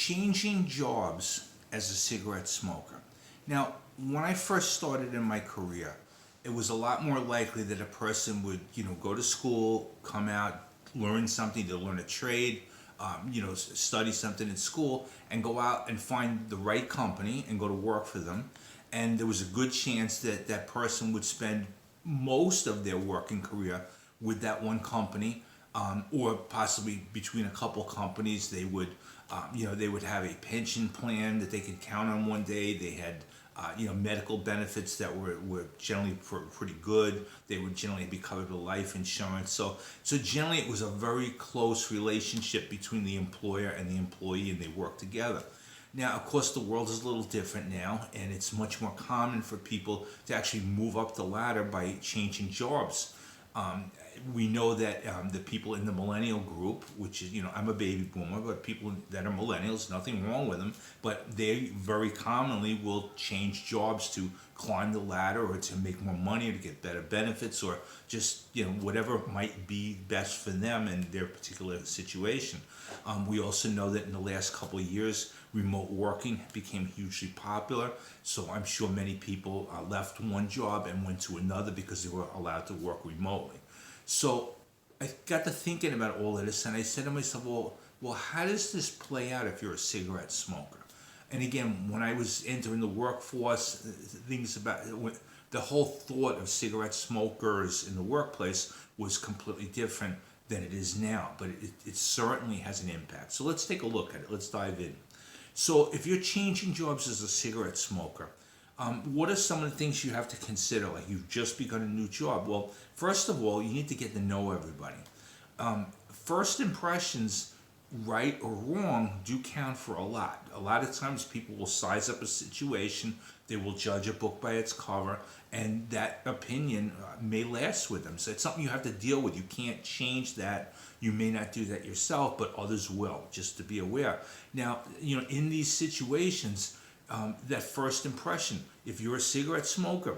changing jobs as a cigarette smoker. Now, when I first started in my career, it was a lot more likely that a person would, go to school, come out, learn something, to learn a trade, study something in school, and go out and find the right company and go to work for them. And there was a good chance that that person would spend most of their working career with that one company, or possibly between a couple companies. They would have a pension plan that they could count on one day. They had medical benefits that were generally pretty good. They would generally be covered with life insurance. So generally it was a very close relationship between the employer and the employee, and they worked together. Now, of course, the world is a little different now, and it's much more common for people to actually move up the ladder by changing jobs. We know that the people in the millennial group, which is, I'm a baby boomer, but people that are millennials, nothing wrong with them, but they very commonly will change jobs to climb the ladder, or to make more money, or to get better benefits, or just, whatever might be best for them in their particular situation. We also know that in the last couple of years, remote working became hugely popular. So I'm sure many people left one job and went to another because they were allowed to work remotely. So I got to thinking about all of this, and I said to myself, well, how does this play out if you're a cigarette smoker? And again, when I was entering the workforce, things about the whole thought of cigarette smokers in the workplace was completely different than it is now, but it certainly has an impact. So let's take a look at it. Let's dive in. So if you're changing jobs as a cigarette smoker, what are some of the things you have to consider? Like, you've just begun a new job. Well, first of all, you need to get to know everybody. First impressions, right or wrong, do count for a lot. A lot of times people will size up a situation, they will judge a book by its cover, and that opinion may last with them. So it's something you have to deal with. You can't change that. You may not do that yourself, but others will, just to be aware. Now, in these situations, that first impression, if you're a cigarette smoker,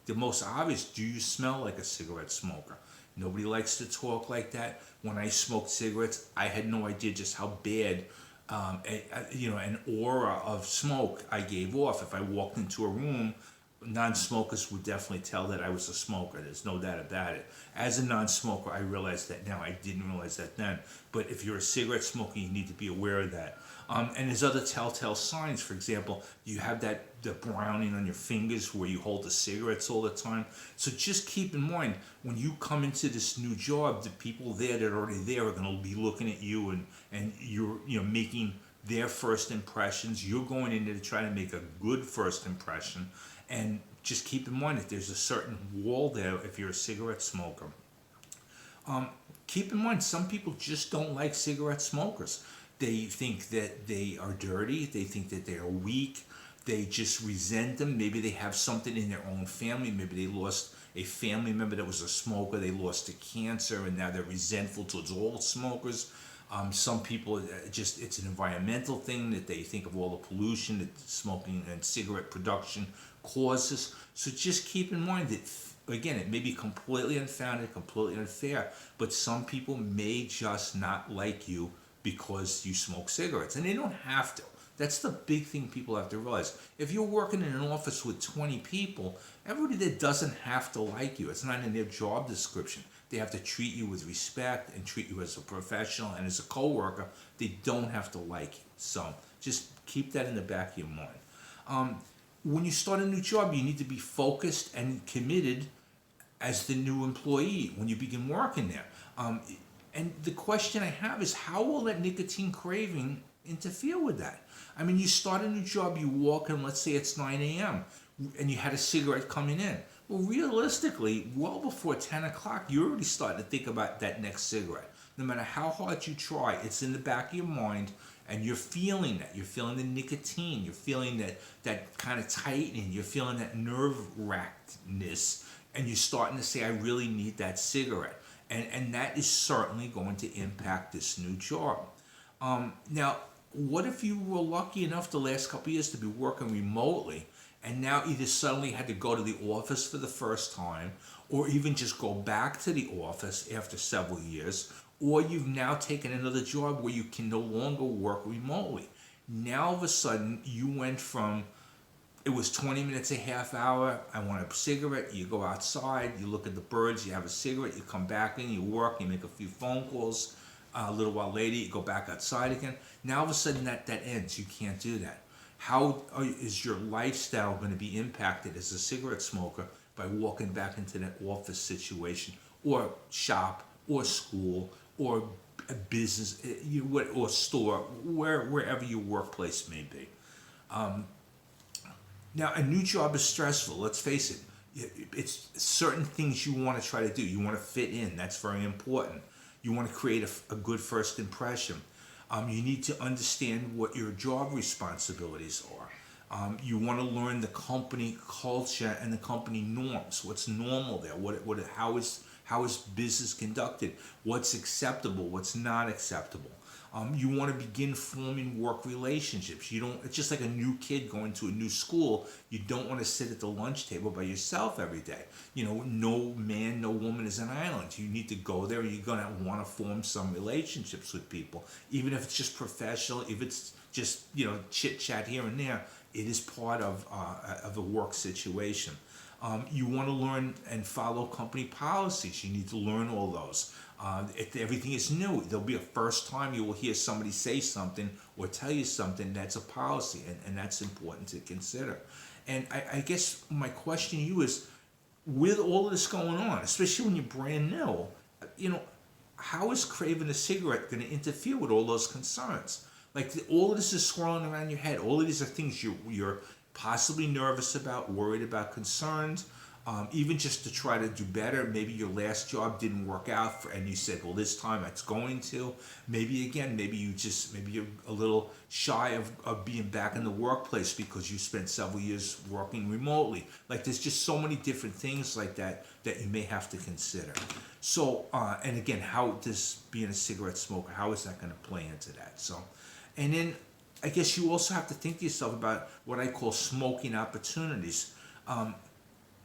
the most obvious, do you smell like a cigarette smoker? Nobody likes to talk like that. When I smoked cigarettes, I had no idea just how bad, an aura of smoke I gave off. If I walked into a room, non-smokers would definitely tell that I was a smoker. There's no doubt about it. As a non-smoker, I realize that now. I didn't realize that then. But if you're a cigarette smoker, you need to be aware of that. And there's other telltale signs. For example, you have the browning on your fingers where you hold the cigarettes all the time. So just keep in mind, when you come into this new job, the people there that are already there are going to be looking at you, and you're making their first impressions. You're going in there to try to make a good first impression. And just keep in mind that there's a certain wall there if you're a cigarette smoker. Keep in mind, some people just don't like cigarette smokers. They think that they are dirty. They think that they are weak. They just resent them. Maybe they have something in their own family. Maybe they lost a family member that was a smoker. They lost to cancer, and now they're resentful towards all smokers. Some people, it's an environmental thing, that they think of all the pollution that smoking and cigarette production causes. So just keep in mind that, again, it may be completely unfounded, completely unfair, but some people may just not like you because you smoke cigarettes, and they don't have to. That's the big thing people have to realize. If you're working in an office with 20 people, everybody there doesn't have to like you. It's not in their job description. They have to treat you with respect and treat you as a professional and as a coworker. They don't have to like you. So just keep that in the back of your mind. When you start a new job, you need to be focused and committed as the new employee when you begin working there. And the question I have is, how will that nicotine craving interfere with that? I mean, you start a new job, you walk in, let's say it's 9 a.m., and you had a cigarette coming in. Well, realistically, well before 10 o'clock, you're already starting to think about that next cigarette. No matter how hard you try, it's in the back of your mind, and you're feeling that. You're feeling the nicotine. You're feeling that kind of tightening. You're feeling that nerve-wrackedness, and you're starting to say, I really need that cigarette. And that is certainly going to impact this new job. Now, what if you were lucky enough the last couple of years to be working remotely, and now either suddenly had to go to the office for the first time, or even just go back to the office after several years, or you've now taken another job where you can no longer work remotely? Now all of a sudden you went from, it was 20 minutes, a half hour, I want a cigarette, you go outside, you look at the birds, you have a cigarette, you come back in, you work, you make a few phone calls, a little while later you go back outside again. Now all of a sudden that ends, you can't do that. Is your lifestyle going to be impacted as a cigarette smoker by walking back into that office situation or shop or school or a business, or store, wherever your workplace may be? Now, a new job is stressful. Let's face it. It's certain things you want to try to do. You want to fit in. That's very important. You want to create a good first impression. You need to understand what your job responsibilities are. You want to learn the company culture and the company norms. What's normal there? How is business conducted? What's acceptable? What's not acceptable? You want to begin forming work relationships. You don't. It's just like a new kid going to a new school. You don't want to sit at the lunch table by yourself every day. No man, no woman is an island. You need to go there. You're gonna want to form some relationships with people, even if it's just professional. If it's just chit chat here and there, it is part of a work situation. You want to learn and follow company policies. You need to learn all those. If everything is new, there'll be a first time you will hear somebody say something or tell you something that's a policy, and that's important to consider. And I guess my question to you is, with all of this going on, especially when you're brand new, how is craving a cigarette going to interfere with all those concerns? Like all of this is swirling around your head. All of these are things you're possibly nervous about, worried about, concerned. Even just to try to do better. Maybe your last job didn't work out, and you said, "Well, this time it's going to." Maybe you're a little shy of being back in the workplace because you spent several years working remotely. Like there's just so many different things like that you may have to consider. So, and again, how does being a cigarette smoker, how is that going to play into that? So, and then I guess you also have to think to yourself about what I call smoking opportunities.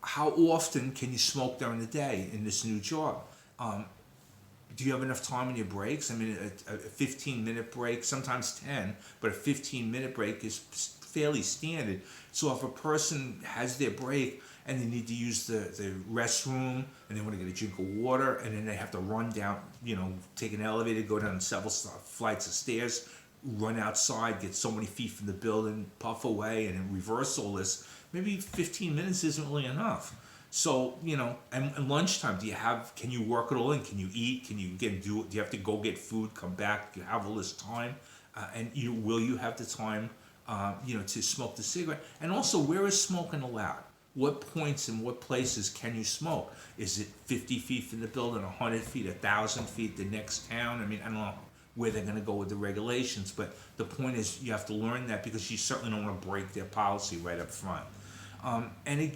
How often can you smoke during the day in this new job? Do you have enough time in your breaks? I mean, a 15-minute break, sometimes 10, but a 15-minute break is fairly standard. So if a person has their break and they need to use the restroom and they want to get a drink of water and then they have to run down, take an elevator, go down several flights of stairs, run outside, get so many feet from the building, puff away, and then reverse all this, maybe 15 minutes isn't really enough. So, and lunchtime, can you work it all in? Can you eat? Can you do you have to go get food, come back? Do you have all this time? And will you have the time, to smoke the cigarette? And also, where is smoking allowed? What points and what places can you smoke? Is it 50 feet from the building, 100 feet, 1,000 feet, the next town? I mean, I don't know where they're going to go with the regulations, but the point is you have to learn that because you certainly don't want to break their policy right up front.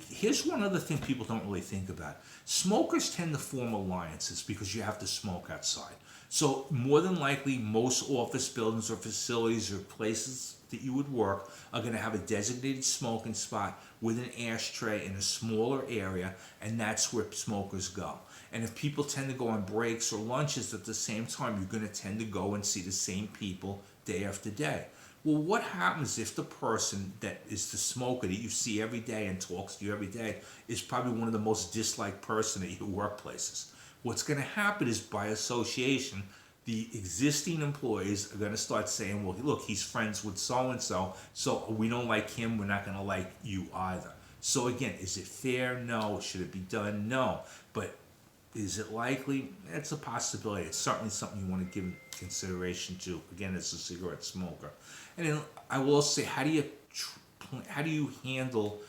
Here's one other thing people don't really think about. Smokers tend to form alliances because you have to smoke outside. So more than likely, most office buildings or facilities or places that you would work are going to have a designated smoking spot with an ashtray in a smaller area, and that's where smokers go. And if people tend to go on breaks or lunches at the same time, you're going to tend to go and see the same people day after day. Well, what happens if the person that is the smoker that you see every day and talks to you every day is probably one of the most disliked person at your workplaces? What's going to happen is, by association, the existing employees are going to start saying, well, look, he's friends with so-and-so, so we don't like him, we're not going to like you either. So again, is it fair? No. Should it be done? No. But is it likely? It's a possibility. It's certainly something you want to give consideration to, again, as a cigarette smoker. And then I will also say, how do you handle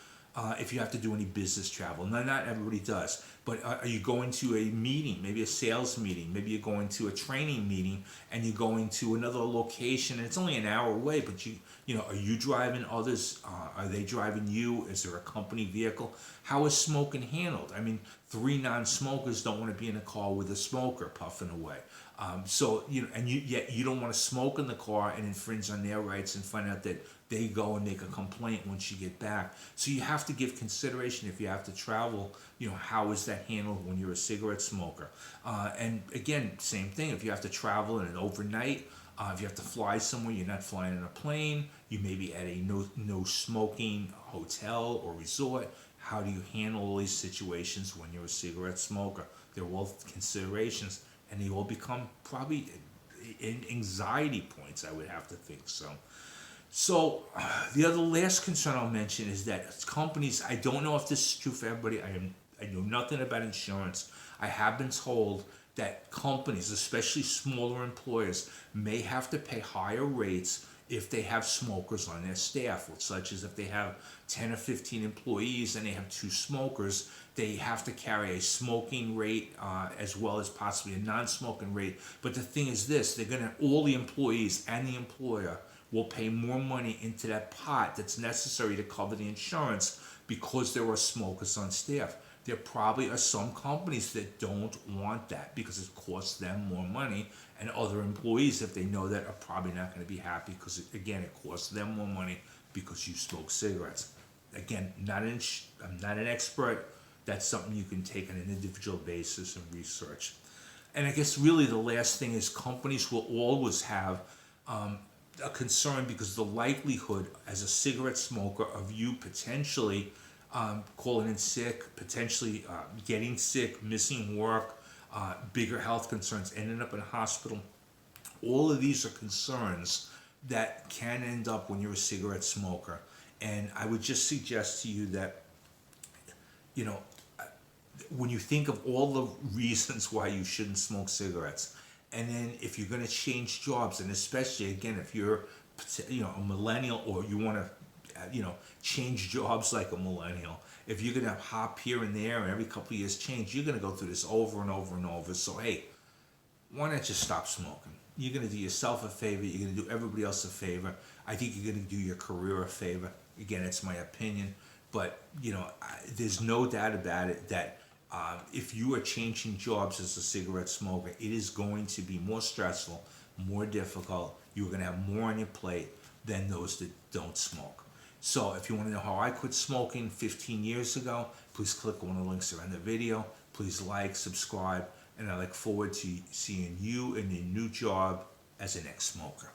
if you have to do any business travel? Now, not everybody does, but are you going to a meeting, maybe a sales meeting, maybe you're going to a training meeting, and you're going to another location, and it's only an hour away, but are you driving others? Are they driving you? Is there a company vehicle? How is smoking handled? I mean, 3 non-smokers don't want to be in a car with a smoker puffing away. Yet you don't want to smoke in the car and infringe on their rights and find out that they go and make a complaint once you get back. So you have to give consideration if you have to travel, how is that handled when you're a cigarette smoker? And again, same thing, if you have to travel in an overnight, If you have to fly somewhere, you're not flying in a plane. You may be at a no smoking hotel or resort. How do you handle all these situations when you're a cigarette smoker? They're all considerations, and they all become probably anxiety points, I would have to think so. So, the other last concern I'll mention is that companies, I don't know if this is true for everybody, I know nothing about insurance. I have been told that companies, especially smaller employers, may have to pay higher rates if they have smokers on their staff, such as if they have 10 or 15 employees and they have 2 smokers, they have to carry a smoking rate as well as possibly a non-smoking rate. But the thing is this, all the employees and the employer will pay more money into that pot that's necessary to cover the insurance because there are smokers on staff. There probably are some companies that don't want that because it costs them more money, and other employees, if they know that, are probably not going to be happy because, again, it costs them more money because you smoke cigarettes. Again, I'm not an expert. That's something you can take on an individual basis and research. And I guess really the last thing is companies will always have a concern because the likelihood as a cigarette smoker of you potentially calling in sick, potentially getting sick, missing work, bigger health concerns, ending up in a hospital. All of these are concerns that can end up when you're a cigarette smoker. And I would just suggest to you that, when you think of all the reasons why you shouldn't smoke cigarettes, and then if you're going to change jobs, and especially, again, if you're, a millennial or you want to change jobs like a millennial. If you're going to hop here and there and every couple of years change, you're going to go through this over and over and over. So, hey, why not just stop smoking? You're going to do yourself a favor. You're going to do everybody else a favor. I think you're going to do your career a favor. Again, it's my opinion. But, there's no doubt about it that if you are changing jobs as a cigarette smoker, it is going to be more stressful, more difficult. You're going to have more on your plate than those that don't smoke. So if you want to know how I quit smoking 15 years ago, please click on the links around the video. Please like, subscribe, and I look forward to seeing you in your new job as an ex-smoker.